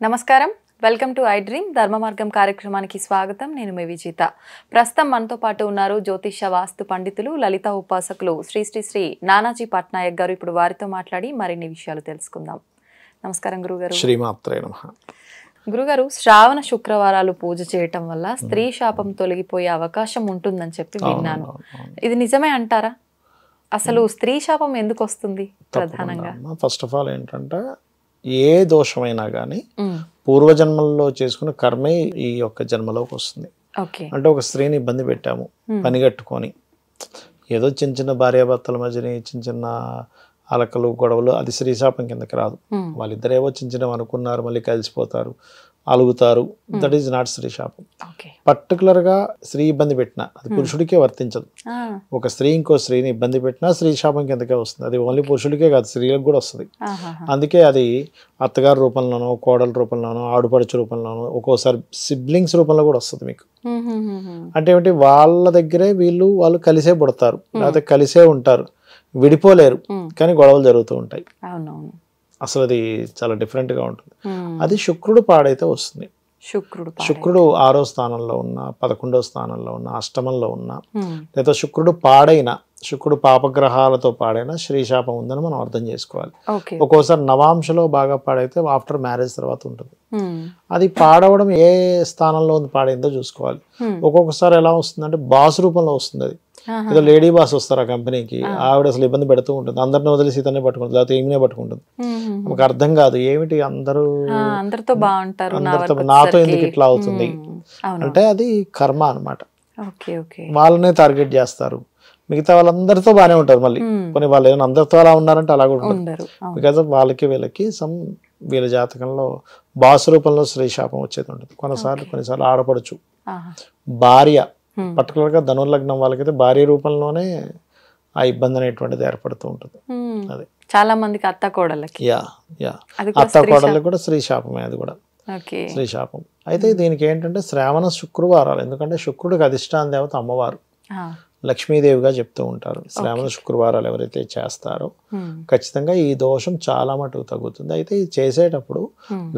నమస్కారం, welcome to I dream ధర్మ మార్గం కార్యక్రమానికి స్వాగతం. నేను మీ విజేత. ప్రస్తుతం మనతో పాటు ఉన్నారు జ్యోతిష వాస్తు పండితులు, లలిత ఉపాసకులు శ్రీ శ్రీ శ్రీ నానాజీ పట్నాయక్ గారు. ఇప్పుడు వారితో మాట్లాడి మరిన్ని విషయాలు తెలుసుకుందాం. నమస్కారం గురుగారు. శ్రీమాత్రే నమః. గురుగారు, శ్రావణ శుక్రవారాలు పూజ చేయటం వల్ల స్త్రీ శాపం తొలగిపోయే అవకాశం ఉంటుందని చెప్పి విన్నాను. ఇది నిజమే అంటారా? అసలు స్త్రీ శాపం ఎందుకు వస్తుంది ప్రధానంగా? ఫస్ట్ ఆఫ్ ఆల్ ఏంటంటే, ఏ దోషమైనా కానీ పూర్వజన్మల్లో చేసుకున్న కర్మే ఈ యొక్క జన్మలోకి వస్తుంది. అంటే ఒక స్త్రీని ఇబ్బంది పెట్టాము పని కట్టుకొని, ఏదో చిన్న చిన్న భార్యాభర్తల మధ్యని చిన్న చిన్న అలకలు గొడవలు, అది స్త్రీ శాపం కిందకి రాదు. వాళ్ళిద్దరేవో చిన్న చిన్న అనుకున్నారు, మళ్ళీ కలిసిపోతారు, అలుగుతారు, దట్ ఈస్ నాట్ స్త్రీ శాపం. పర్టికులర్ గా స్త్రీ ఇబ్బంది పెట్టినా అది పురుషుడికే వర్తించదు. ఒక స్త్రీ ఇంకో స్త్రీని ఇబ్బంది పెట్టినా స్త్రీ శాపం కిందకే వస్తుంది. అది ఓన్లీ పురుషుడికే కాదు, స్త్రీలకు కూడా వస్తుంది. అందుకే అది అత్తగారి రూపంలోనో, కోడల రూపంలోనో, ఆడుపడుచు రూపంలోనో, ఒక్కోసారి సిబ్లింగ్స్ రూపంలో కూడా వస్తుంది మీకు. అంటే ఏమిటి, వాళ్ళ దగ్గరే వాళ్ళు కలిసే పుడతారు, లేకపోతే కలిసే ఉంటారు, విడిపోలేరు, కానీ గొడవలు జరుగుతూ ఉంటాయి. అసలు అది చాలా డిఫరెంట్ గా ఉంటుంది. అది శుక్రుడు పాడైతే వస్తుంది. శుక్రుడు 6వ స్థానంలో ఉన్న, 11వ స్థానంలో ఉన్న, అష్టమంలో ఉన్న, లేదా శుక్రుడు పాడైన, శుక్రుడు పాపగ్రహాలతో పాడైన శ్రీశాపం ఉందని మనం అర్థం చేసుకోవాలి. ఒక్కోసారి నవాంశలో బాగా పాడైతే ఆఫ్టర్ మ్యారేజ్ తర్వాత ఉంటుంది. అది పాడవడం ఏ స్థానంలో పాడైందో చూసుకోవాలి. ఒక్కొక్కసారి ఎలా వస్తుందంటే బాస్ రూపంలో వస్తుంది. అది ఏదో లేడీ బాస్ వస్తారు ఆ కంపెనీకి, ఆవిడ అసలు ఇబ్బంది పెడుతూ ఉంటుంది, అందరిని వదిలేసి ఇతనే పట్టుకుంటుంది, లేకపోతే ఈమెనే పట్టుకుంటుంది. మనకు అర్థం కాదు ఏమిటి అందరితో నాతో ఎందుకు ఇట్లా అవుతుంది అంటే అది కర్మ అనమాట. వాళ్ళనే టార్గెట్ చేస్తారు, మిగతా వాళ్ళందరితో బాగానే ఉంటారు. మళ్ళీ కొన్ని వాళ్ళు ఏమైనా అందరితో అలా ఉన్నారంటే అలా కూడా ఉంటారు. బికాజ్ వీళ్ళకి వీళ్ళ జాతకంలో బాస్ రూపంలో స్త్రీ శాపం వచ్చేది ఉంటుంది. కొన్నిసార్లు ఆడపడుచు, భార్య, పర్టికులర్ గా ధనుర్లగ్నం వాళ్ళకైతే భార్య రూపంలోనే ఆ ఇబ్బంది అనేటువంటిది ఏర్పడుతూ ఉంటుంది. అది చాలా మందికి అత్త కోడళ్ళకి కూడా స్త్రీ శాపమే. అది కూడా స్త్రీ శాపం. అయితే దీనికి ఏంటంటే శ్రావణ శుక్రవారాలు, ఎందుకంటే శుక్రుడికి అధిష్టాన దేవత అమ్మవారు, లక్ష్మీదేవిగా చెప్తూ ఉంటారు. శ్రావణ శుక్రవారాలు ఎవరైతే చేస్తారో ఖచ్చితంగా ఈ దోషం చాలా మటుకు తగ్గుతుంది. అయితే ఇది చేసేటప్పుడు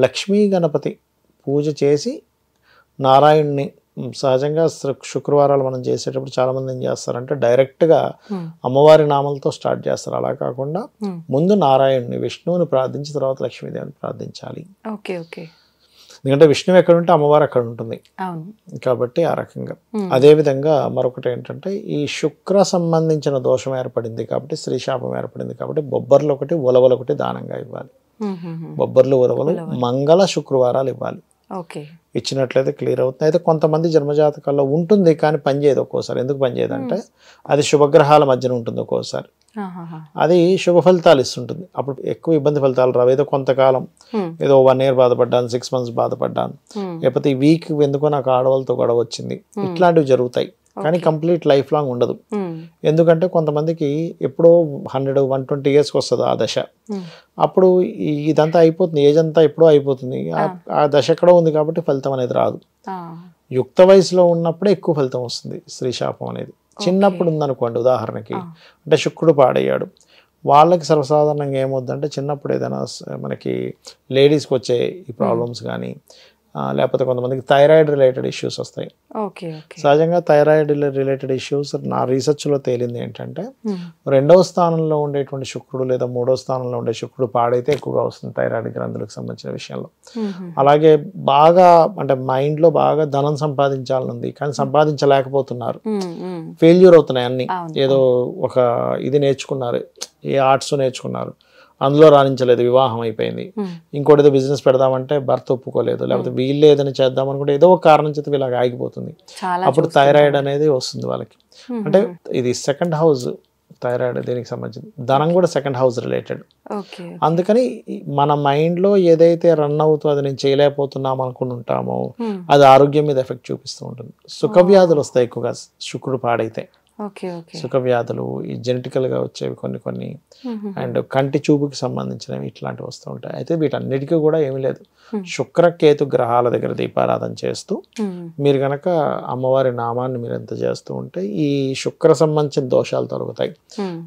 లక్ష్మీ గణపతి పూజ చేసి నారాయణ్ణి, సహజంగా శుక్రవారాలు మనం చేసేటప్పుడు చాలా మంది ఏం చేస్తారంటే డైరెక్ట్ గా అమ్మవారి నామాలతో స్టార్ట్ చేస్తారు. అలా కాకుండా ముందు నారాయణ్ని, విష్ణువుని ప్రార్థించి తర్వాత లక్ష్మీదేవిని ప్రార్థించాలి. ఎందుకంటే విష్ణువు ఎక్కడ ఉంటే అమ్మవారు అక్కడ ఉంటుంది కాబట్టి ఆ రకంగా. అదే విధంగా మరొకటి ఏంటంటే, ఈ శుక్ర సంబంధించిన దోషం ఏర్పడింది కాబట్టి, స్త్రీ శాపం ఏర్పడింది కాబట్టి బొబ్బర్లు ఒకటి, ఉలవలు ఒకటి దానంగా ఇవ్వాలి. బొబ్బర్లు, ఉలవలు మంగళ శుక్రవారాలు ఇవ్వాలి. ఇచ్చినట్లయితే క్లియర్ అవుతుంది. అయితే కొంతమంది జన్మజాతకాల్లో ఉంటుంది కానీ పనిచేయదు ఒక్కోసారి. ఎందుకు పనిచేయదు అంటే అది శుభగ్రహాల మధ్యన ఉంటుంది. ఒక్కోసారి అది శుభ ఫలితాలు ఇస్తుంటుంది, అప్పుడు ఎక్కువ ఇబ్బంది ఫలితాలు రావు. ఏదో కొంతకాలం, ఏదో 1 year బాధపడ్డాను, 6 months బాధపడ్డాను, లేకపోతే ఈ వీక్ ఎందుకో నాకు ఆడవాళ్ళతో గొడవ వచ్చింది, ఇట్లాంటివి జరుగుతాయి. కానీ కంప్లీట్ లైఫ్ లాంగ్ ఉండదు. ఎందుకంటే కొంతమందికి ఎప్పుడో 100-120 years వస్తుంది ఆ దశ. అప్పుడు ఇదంతా అయిపోతుంది, ఏజ్ అంతా ఎప్పుడో అయిపోతుంది, ఆ దశ ఎక్కడో ఉంది కాబట్టి ఫలితం అనేది రాదు. యుక్త వయసులో ఉన్నప్పుడే ఎక్కువ ఫలితం వస్తుంది స్త్రీ శాపం అనేది. చిన్నప్పుడు ఉందనుకోండి, ఉదాహరణకి అంటే శుక్రుడు పాడయ్యాడు, వాళ్ళకి సర్వసాధారణంగా ఏమవుతుందంటే చిన్నప్పుడు ఏదైనా మనకి లేడీస్కి వచ్చే ఈ ప్రాబ్లమ్స్ కానీ, లేకపోతే కొంతమందికి థైరాయిడ్ రిలేటెడ్ ఇష్యూస్ వస్తాయి. సహజంగా థైరాయిడ్ రిలేటెడ్ ఇష్యూస్ నా రీసెర్చ్లో తేలింది ఏంటంటే, 2వ స్థానంలో ఉండేటువంటి శుక్రుడు లేదా 3వ స్థానంలో ఉండే శుక్రుడు పాడైతే ఎక్కువగా వస్తుంది థైరాయిడ్ గ్రంథులకు సంబంధించిన విషయంలో. అలాగే బాగా అంటే మైండ్లో బాగా ధనం సంపాదించాలనుంది కానీ సంపాదించలేకపోతున్నారు, ఫెయిల్యూర్ అవుతున్నాయి అన్ని. ఏదో ఒక ఇది నేర్చుకున్నారు, ఏ ఆర్ట్స్ నేర్చుకున్నారు, అందులో రాణించలేదు, వివాహం అయిపోయింది. ఇంకోటి ఏదో బిజినెస్ పెడదామంటే భర్త ఒప్పుకోలేదు, లేకపోతే వీళ్ళే ఏదైనా చేద్దాం అనుకుంటే ఏదో ఒక కారణం చేత వీళ్ళకి ఆగిపోతుంది. అప్పుడు థైరాయిడ్ అనేది వస్తుంది వాళ్ళకి. అంటే ఇది 2nd house థైరాయిడ్, దీనికి సంబంధించింది. ధనం కూడా 2nd house రిలేటెడ్. అందుకని మన మైండ్లో ఏదైతే రన్ అవుతూ అది నేను చేయలేకపోతున్నాం అనుకుంటామో అది ఆరోగ్యం మీద ఎఫెక్ట్ చూపిస్తూ ఉంటుంది. సుఖ వ్యాధులు వస్తాయి ఎక్కువగా శుక్రుడు పాడైతే. సుఖ వ్యాధులు, ఈ జెనెటికల్ గా వచ్చేవి కొన్ని, అండ్ కంటి చూపుకి సంబంధించినవి ఇట్లాంటివి వస్తూ ఉంటాయి. అయితే వీటన్నిటికీ కూడా ఏమీ లేదు, శుక్రకేతు గ్రహాల దగ్గర దీపారాధన చేస్తూ మీరు కనుక అమ్మవారి నామాన్ని మీరు ఎంత చేస్తూ ఉంటే ఈ శుక్ర సంబంధించిన దోషాలు తొలగుతాయి.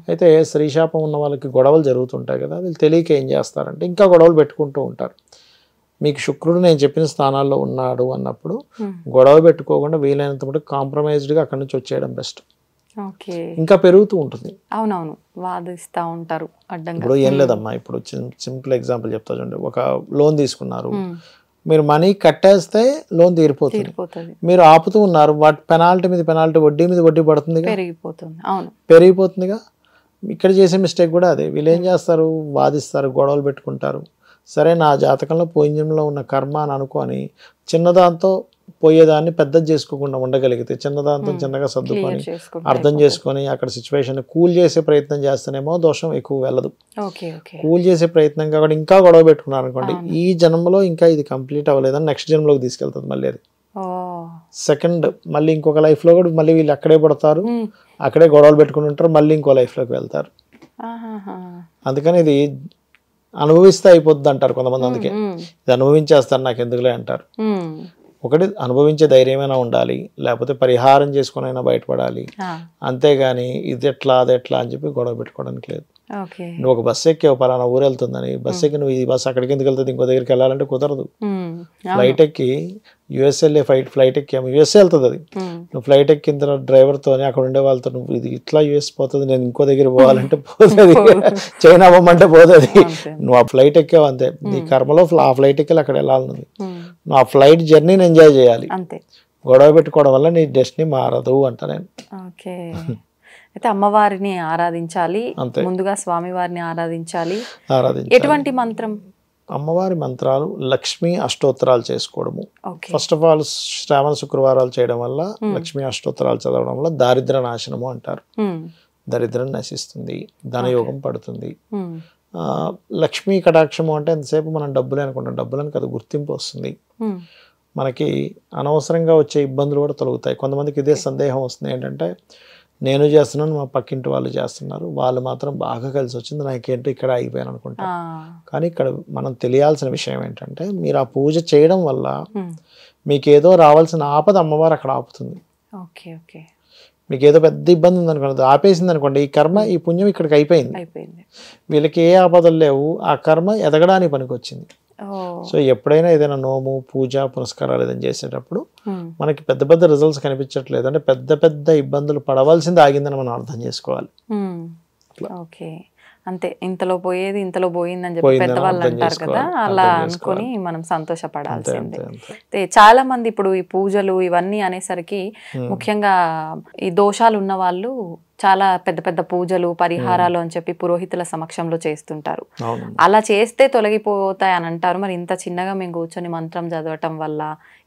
అయితే స్త్రీశాపం ఉన్న వాళ్ళకి గొడవలు జరుగుతుంటాయి కదా, వీళ్ళు తెలియక ఏం చేస్తారంటే ఇంకా గొడవలు పెట్టుకుంటూ ఉంటారు. మీకు శుక్రుడు నేను చెప్పిన స్థానాల్లో ఉన్నాడు అన్నప్పుడు గొడవ పెట్టుకోకుండా వీలైనంత మటుకు కాంప్రమైజ్డ్గా అక్కడి నుంచి వచ్చేయడం బెస్ట్. ఇంకా పెరుగుతూ ఉంటుంది. అవునవును, వాదిస్తూ ఉంటారు అడ్డంగా. ఇప్పుడు ఏం లేదమ్మా, ఇప్పుడు సింపుల్ ఎగ్జాంపుల్ చెప్తా చూడండి. ఒక లోన్ తీసుకున్నారు, మీరు మనీ కట్టేస్తే లోన్ తీరిపోతుంది. మీరు ఆపుతూ ఉన్నారు, వాటి పెనాల్టీ మీద పెనాల్టీ, వడ్డీ మీద వడ్డీ పడుతుంది, పెరిగిపోతుందిగా. ఇక్కడ చేసే మిస్టేక్ కూడా అదే. వీళ్ళు ఏం చేస్తారు, వాదిస్తారు, గొడవలు పెట్టుకుంటారు. సరే నా జాతకంలో పోయిన ఉన్న కర్మ అని అనుకొని చిన్నదాంతో పోయేదాన్ని పెద్దది చేసుకోకుండా ఉండగలిగితే, చిన్నదాంతో చిన్నగా సర్దుకొని అర్థం చేసుకొని అక్కడ సిచ్యువేషన్ కూల్ చేసే ప్రయత్నం చేస్తేనేమో దోషం ఎక్కువ వెళ్ళదు. కూల్ చేసే ప్రయత్నం కాబట్టి ఇంకా గొడవ పెట్టుకున్నారు అనుకోండి, ఈ జన్మలో ఇంకా ఇది కంప్లీట్ అవ్వలేదని నెక్స్ట్ జన్మలోకి తీసుకెళ్తుంది మళ్ళీ అది. సెకండ్ మళ్ళీ ఇంకొక లైఫ్ లో కూడా మళ్ళీ వీళ్ళు అక్కడే పడతారు, అక్కడే గొడవలు పెట్టుకుని ఉంటారు, మళ్ళీ ఇంకో లైఫ్ లోకి వెళ్తారు. అందుకని ఇది అనుభవిస్తే అయిపోద్ది అంటారు కొంతమంది. అందుకే ఇది అనుభవించేస్తారు, నాకు ఎందుకులే అంటారు. ఒకటి అనుభవించే ధైర్యమైనా ఉండాలి, లేకపోతే పరిహారం చేసుకునైనా బయటపడాలి. అంతేగాని ఇది ఎట్లా అది ఎట్లా అని చెప్పి గొడవ పెట్టుకోవడానికి లేదు. నువ్వు ఒక బస్సు ఎక్కి పలానా ఊరు వెళ్తుందని బస్సు ఎక్కి నువ్వు ఈ బస్సు అక్కడికి ఎందుకు వెళ్తుంది, ఇంకో దగ్గరికి వెళ్ళాలంటే కుదరదు. ఫ్లైట్ ఎక్కి యుఎస్ వెళ్ళే ఫ్లైట్ ఎక్కాము, యుఎస్ వెళ్తుంది అది. నువ్వు ఫ్లైట్ ఎక్కిన తర్వాత డ్రైవర్తో అక్కడ ఉండే వాళ్ళతో నువ్వు ఇది ఇట్లా యుఎస్ పోతుంది, నేను ఇంకో దగ్గర పోవాలంటే పోతుంది, చైనా పోమంటే పోతుంది. నువ్వు ఆ ఫ్లైట్ ఎక్కావు అంతే, నీ కర్మలో ఆ ఫ్లైట్ ఎక్కి అక్కడ వెళ్ళాలన్నది. నువ్వు ఆ ఫ్లైట్ జర్నీని ఎంజాయ్ చేయాలి. గొడవ పెట్టుకోవడం వల్ల నీ డెస్టినీ మారదు అంట నేను. అయితే అమ్మవారిని ఆరాధించాలి, ముందుగా స్వామి వారిని ఆరాధించాలి. ఎటువంటి మంత్రం? అమ్మవారి మంత్రాలు లక్ష్మీ అష్టోత్తరాలు చేసుకోవడము. ఫస్ట్ ఆఫ్ ఆల్ శ్రావణ శుక్రవారాలు చేయడం వల్ల, లక్ష్మీ అష్టోత్తరాలు చదవడం వల్ల దారిద్ర నాశనము అంటారు. దరిద్రం నశిస్తుంది, ధనయోగం పడుతుంది. లక్ష్మీ కటాక్షము అంటే ఎంతసేపు మనం డబ్బులే అనుకుంటాం, డబ్బులని కదా గుర్తింపు వస్తుంది. మనకి అనవసరంగా వచ్చే ఇబ్బందులు కూడా తొలగుతాయి. కొంతమందికి ఇదే సందేహం వస్తుంది, ఏంటంటే నేను చేస్తున్నాను, మా పక్కింటి వాళ్ళు చేస్తున్నారు, వాళ్ళు మాత్రం బాగా కలిసి వచ్చింది, నాకేంటో ఇక్కడ ఆగిపోయాను అనుకుంటా. కానీ ఇక్కడ మనం తెలియాల్సిన విషయం ఏంటంటే, మీరు ఆ పూజ చేయడం వల్ల మీకేదో రావాల్సిన ఆపద అమ్మవారు అక్కడ ఆపుతుంది. మీకు ఏదో పెద్ద ఇబ్బంది ఉందనుకోండి, ఆపేసింది అనుకోండి, ఈ కర్మ ఈ పుణ్యం ఇక్కడికి అయిపోయింది. వీళ్ళకి ఏ ఆపదలు లేవు, ఆ కర్మ ఎదగడానికి పనికి వచ్చింది. సో ఎప్పుడైనా ఏదైనా నోము పూజ పునస్కారాలు ఏదైనా చేసేటప్పుడు మనకి పెద్ద పెద్ద రిజల్ట్స్ కనిపించట్లేదు అంటే పెద్ద పెద్ద ఇబ్బందులు పడవలసింది ఆగిందని మనం అర్థం చేసుకోవాలి. అంతే, ఇంతలో పోయేది ఇంతలో పోయిందని చెప్పి పెద్దవాళ్ళు అంటారు కదా, అలా అనుకుని మనం సంతోషపడాల్సిందే. చాలా మంది ఇప్పుడు ఈ పూజలు ఇవన్నీ అనేసరికి ముఖ్యంగా ఈ దోషాలు ఉన్న వాళ్ళు చాలా పెద్ద పెద్ద పూజలు పరిహారాలు అని చెప్పి పురోహితుల సమక్షంలో చేస్తుంటారు. అలా చేస్తే తొలగిపోతాయి అని అంటారు. మరి ఇంత చిన్నగా మేము కూర్చొని మంత్రం చదవటం వల్ల,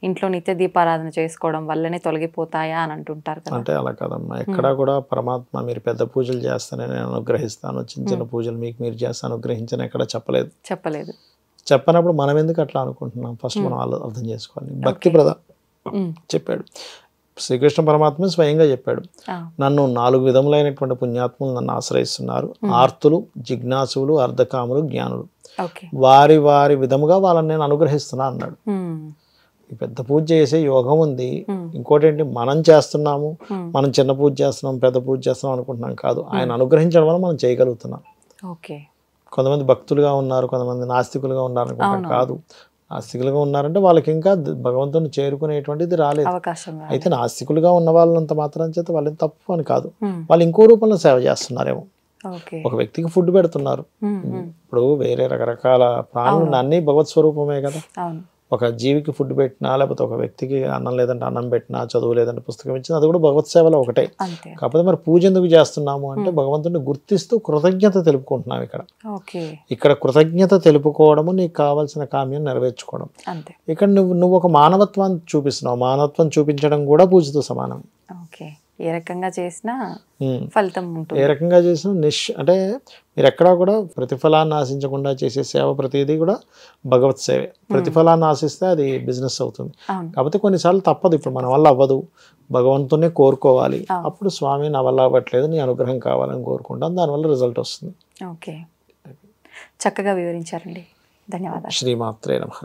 ఇంట్లో నిత్య దీపారాధన చేసుకోవడం వల్లనే తొలగిపోతాయా అని అంటుంటారు కదా. అంటే అలా కాదమ్మా, ఎక్కడ కూడా పరమాత్మ మీరు పెద్ద పూజలు చేస్తానే నేను అనుగ్రహిస్తాను, చిన్న చిన్న పూజలు మీకు మీరు చేస్తే అనుగ్రహించని ఎక్కడ చెప్పలేదు. చెప్పనప్పుడు మనం ఎందుకు అట్లా అనుకుంటున్నాం, ఫస్ట్ మనం అర్థం చేసుకోవాలి. భక్తి చెప్పాడు శ్రీకృష్ణ పరమాత్మ స్వయంగా చెప్పాడు, నన్ను 4 విధములైనటువంటి పుణ్యాత్ములు నన్ను ఆశ్రయిస్తున్నారు, ఆర్తులు, జిజ్ఞాసులు, అర్ధకాములు, జ్ఞానులు. వారి వారి విధముగా వాళ్ళని నేను అనుగ్రహిస్తున్నా అన్నాడు. ఈ పెద్ద పూజ చేసే యోగం ఉంది. ఇంకోటి ఏంటి, మనం చేస్తున్నాము, మనం చిన్న పూజ చేస్తున్నాం పెద్ద పూజ చేస్తున్నాం అనుకుంటున్నాం కాదు, ఆయన అనుగ్రహించడం వల్ల మనం చేయగలుగుతున్నాం. కొంతమంది భక్తులుగా ఉన్నారు, కొంతమంది నాస్తికులుగా ఉన్నారు అనుకుంటాం కాదు. నాస్తికులుగా ఉన్నారంటే వాళ్ళకి ఇంకా భగవంతుని చేరుకునేటువంటిది రాలేదు. అయితే నాస్తికులుగా ఉన్న వాళ్ళంత మాత్రం చేత వాళ్ళని తప్పు అని కాదు, వాళ్ళు ఇంకో రూపంలో సేవ చేస్తున్నారేమో. ఒక వ్యక్తికి ఫుడ్ పెడుతున్నారు, ఇప్పుడు వేరే రకరకాల ప్రాణులు అన్ని భగవత్ స్వరూపమే కదా. ఒక జీవికి ఫుడ్ పెట్టినా, లేకపోతే ఒక వ్యక్తికి అన్నం లేదంటే అన్నం పెట్టినా, చదువు లేదంటే పుస్తకం ఇచ్చినా, అది కూడా భగవత్ సేవలో ఒకటే. కాకపోతే మరి పూజ ఎందుకు చేస్తున్నాము అంటే భగవంతుడిని గుర్తిస్తూ కృతజ్ఞత తెలుపుకుంటున్నాం. ఇక్కడ కృతజ్ఞత తెలుపుకోవడము, నీకు కావాల్సిన కామ్యం నెరవేర్చుకోవడం. ఇక్కడ నువ్వు ఒక మానవత్వాన్ని చూపిస్తున్నావు, మానవత్వం చూపించడం కూడా పూజతో సమానం. ఏ రకంగా చేసినా ఫలితం ఉంటుంది. ఏ రకంగా చేసినా అంటే మీరు ఎక్కడా కూడా ప్రతిఫలాన్ని ఆశించకుండా చేసే సేవ ప్రతిదీ కూడా భగవత్ సేవే. ప్రతిఫలాన్ని ఆశిస్తే అది బిజినెస్ అవుతుంది. కాకపోతే కొన్నిసార్లు తప్పదు, ఇప్పుడు మన వల్ల అవ్వదు, భగవంతునే కోరుకోవాలి. అప్పుడు స్వామి నా వల్ల అవ్వట్లేదు, నీ అనుగ్రహం కావాలని కోరుకుంటాం, దానివల్ల రిజల్ట్ వస్తుంది. చక్కగా వివరించారండి, ధన్యవాదాలు. శ్రీమాత్రే నమః.